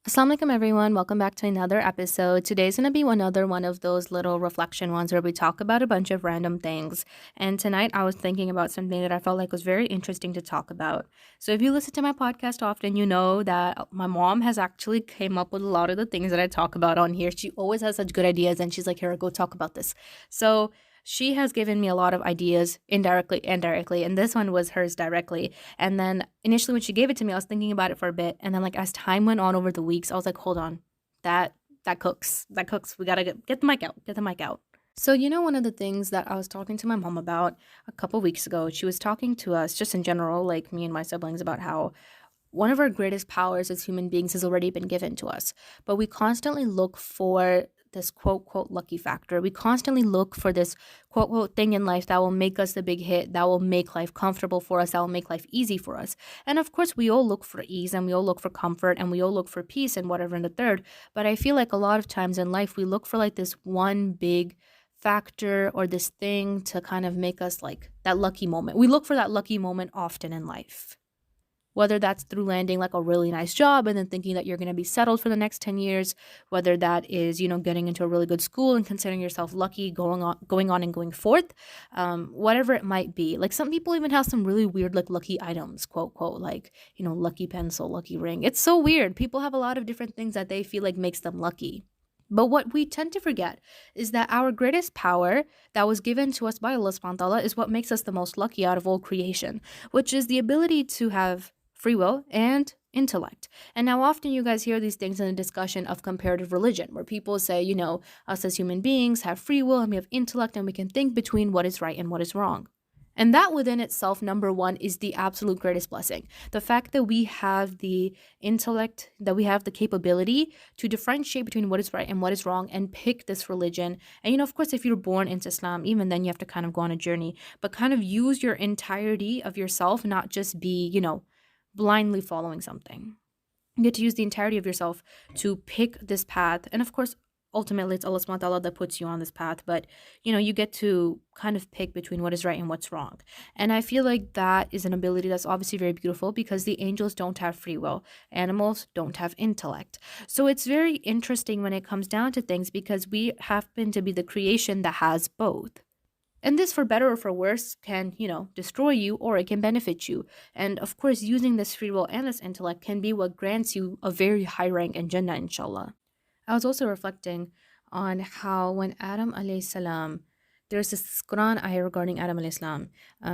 Assalamu'alaikum everyone, welcome back to another episode. Today's going to be another one of those little reflection ones where we talk about a bunch of random things. And tonight I was thinking about something that I felt like was very interesting to talk about. So if you listen to my podcast often, you know that my mom has actually came up with a lot of the things that I talk about on here. She always has such good ideas and she's like, here, go talk about this. So she has given me a lot of ideas indirectly and directly, and this one was hers directly. And then initially when she gave it to me, I was thinking about it for a bit, and then like as time went on over the weeks, I was like, hold on, that cooks. That cooks. We gotta get the mic out. Get the mic out. So, one of the things that I was talking to my mom about a couple weeks ago, she was talking to us just in general, like me and my siblings, about how one of our greatest powers as human beings has already been given to us, but we constantly look for this quote, quote, lucky factor. We constantly look for this quote, quote, thing in life that will make us the big hit, that will make life comfortable for us, that will make life easy for us. And of course, we all look for ease and we all look for comfort and we all look for peace and whatever in the third. But I feel like a lot of times in life, we look for like this one big factor or this thing to kind of make us like that lucky moment. We look for that lucky moment often in life, whether that's through landing like a really nice job and then thinking that you're going to be settled for the next 10 years, whether that is, getting into a really good school and considering yourself lucky going on and going forth, whatever it might be. Like some people even have some really weird, like lucky items, quote, quote, like, lucky pencil, lucky ring. It's so weird. People have a lot of different things that they feel like makes them lucky. But what we tend to forget is that our greatest power that was given to us by Allah subhanahu wa ta'ala is what makes us the most lucky out of all creation, which is the ability to have free will and intellect. And now often you guys hear these things in a discussion of comparative religion where people say, us as human beings have free will and we have intellect and we can think between what is right and what is wrong. And that within itself, number one, is the absolute greatest blessing. The fact that we have the intellect, that we have the capability to differentiate between what is right and what is wrong and pick this religion. And, of course, if you're born into Islam, even then you have to kind of go on a journey, but kind of use your entirety of yourself, not just be, blindly following something. You get to use the entirety of yourself to pick this path. And of course, ultimately, it's Allah subhanahu wa ta'ala that puts you on this path. But, you get to kind of pick between what is right and what's wrong. And I feel like that is an ability that's obviously very beautiful because the angels don't have free will. Animals don't have intellect. So it's very interesting when it comes down to things because we happen to be the creation that has both. And this, for better or for worse, can, destroy you or it can benefit you. And of course, using this free will and this intellect can be what grants you a very high rank in Jannah, inshallah. I was also reflecting on how when Adam alayhi salam, there's this Quran ayah regarding Adam alayhi salam.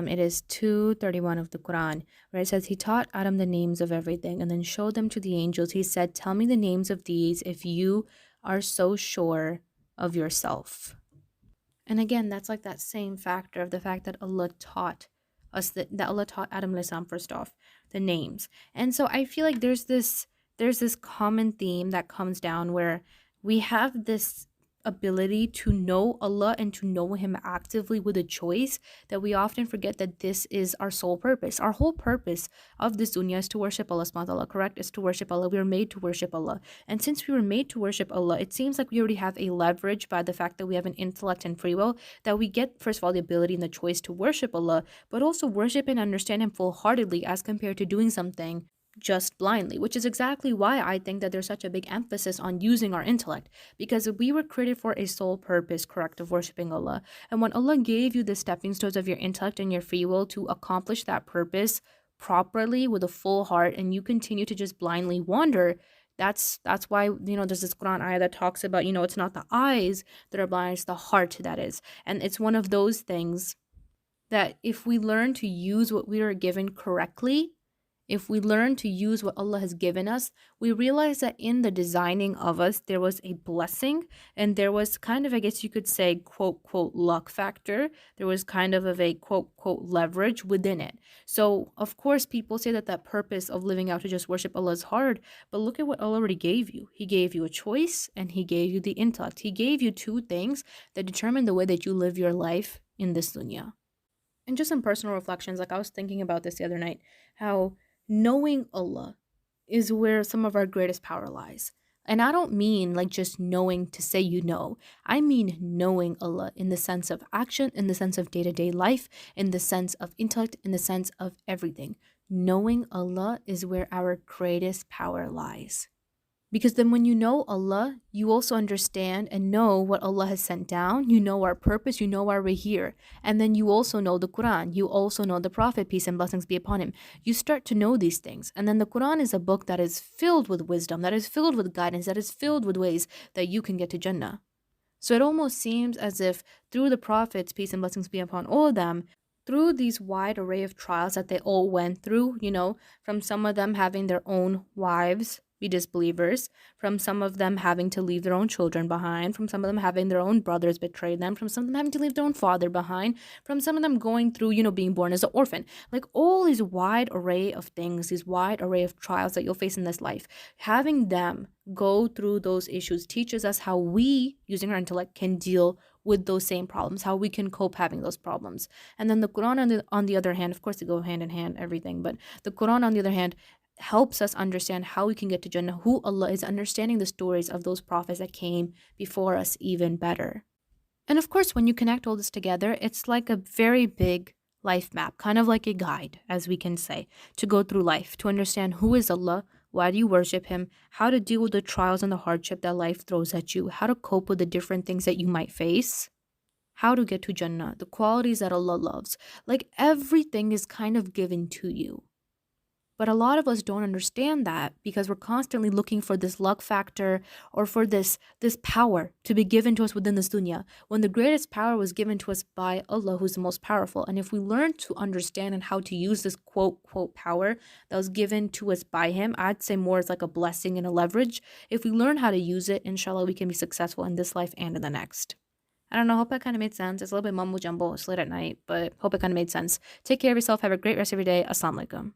It is 231 of the Quran, where it says, he taught Adam the names of everything and then showed them to the angels. He said, tell me the names of these if you are so sure of yourself. And again, that's like that same factor of the fact that Allah taught us that Allah taught Adam alayhi salam first off the names. And so I feel like there's this common theme that comes down where we have this ability to know Allah and to know Him actively with a choice that we often forget that this is our sole purpose. Our whole purpose of this dunya is to worship Allah subhanahu wa ta'ala, correct? Is to worship Allah. We were made to worship Allah. And since we were made to worship Allah, it seems like we already have a leverage by the fact that we have an intellect and free will that we get, first of all, the ability and the choice to worship Allah, but also worship and understand Him full-heartedly as compared to doing something just blindly, which is exactly why I think that there's such a big emphasis on using our intellect, because we were created for a sole purpose, correct, of worshiping Allah. And when Allah gave you the stepping stones of your intellect and your free will to accomplish that purpose properly with a full heart, and you continue to just blindly wander, that's why, there's this Quran ayah that talks about, it's not the eyes that are blind, it's the heart that is. And it's one of those things that if we learn to use what we are given correctly, if we learn to use what Allah has given us, we realize that in the designing of us, there was a blessing and there was kind of, I guess you could say, quote, quote, luck factor. There was kind of a quote, quote, leverage within it. So, of course, people say that purpose of living out to just worship Allah is hard, but look at what Allah already gave you. He gave you a choice and He gave you the intellect. He gave you two things that determine the way that you live your life in this dunya. And just some personal reflections, like I was thinking about this the other night, how knowing Allah is where some of our greatest power lies. And I don't mean like just knowing to say you know. I mean knowing Allah in the sense of action, in the sense of day-to-day life, in the sense of intellect, in the sense of everything. Knowing Allah is where our greatest power lies. Because then when you know Allah, you also understand and know what Allah has sent down. You know our purpose, you know why we're here. And then you also know the Quran. You also know the Prophet, peace and blessings be upon him. You start to know these things. And then the Quran is a book that is filled with wisdom, that is filled with guidance, that is filled with ways that you can get to Jannah. So it almost seems as if through the Prophets, peace and blessings be upon all of them, through these wide array of trials that they all went through, from some of them having their own wives be disbelievers, from some of them having to leave their own children behind, from some of them having their own brothers betray them, from some of them having to leave their own father behind, from some of them going through, being born as an orphan. Like all these wide array of things, these wide array of trials that you'll face in this life, having them go through those issues teaches us how we, using our intellect, can deal with those same problems, how we can cope having those problems. And then the Quran, on the other hand, of course, they go hand in hand, everything, but the Quran, on the other hand, helps us understand how we can get to Jannah, who Allah is, understanding the stories of those prophets that came before us even better. And of course, when you connect all this together, it's like a very big life map, kind of like a guide, as we can say, to go through life, to understand who is Allah, why do you worship him, how to deal with the trials and the hardship that life throws at you, how to cope with the different things that you might face, how to get to Jannah, the qualities that Allah loves. Like everything is kind of given to you. But a lot of us don't understand that because we're constantly looking for this luck factor or for this power to be given to us within this dunya, when the greatest power was given to us by Allah, who's the most powerful. And if we learn to understand and how to use this quote power that was given to us by him, I'd say more as like a blessing and a leverage. If we learn how to use it, inshallah, we can be successful in this life and in the next. I don't know, hope that kind of made sense. It's a little bit mumbo jumbo, it's late at night, but hope it kind of made sense. Take care of yourself. Have a great rest of your day. Assalamualaikum.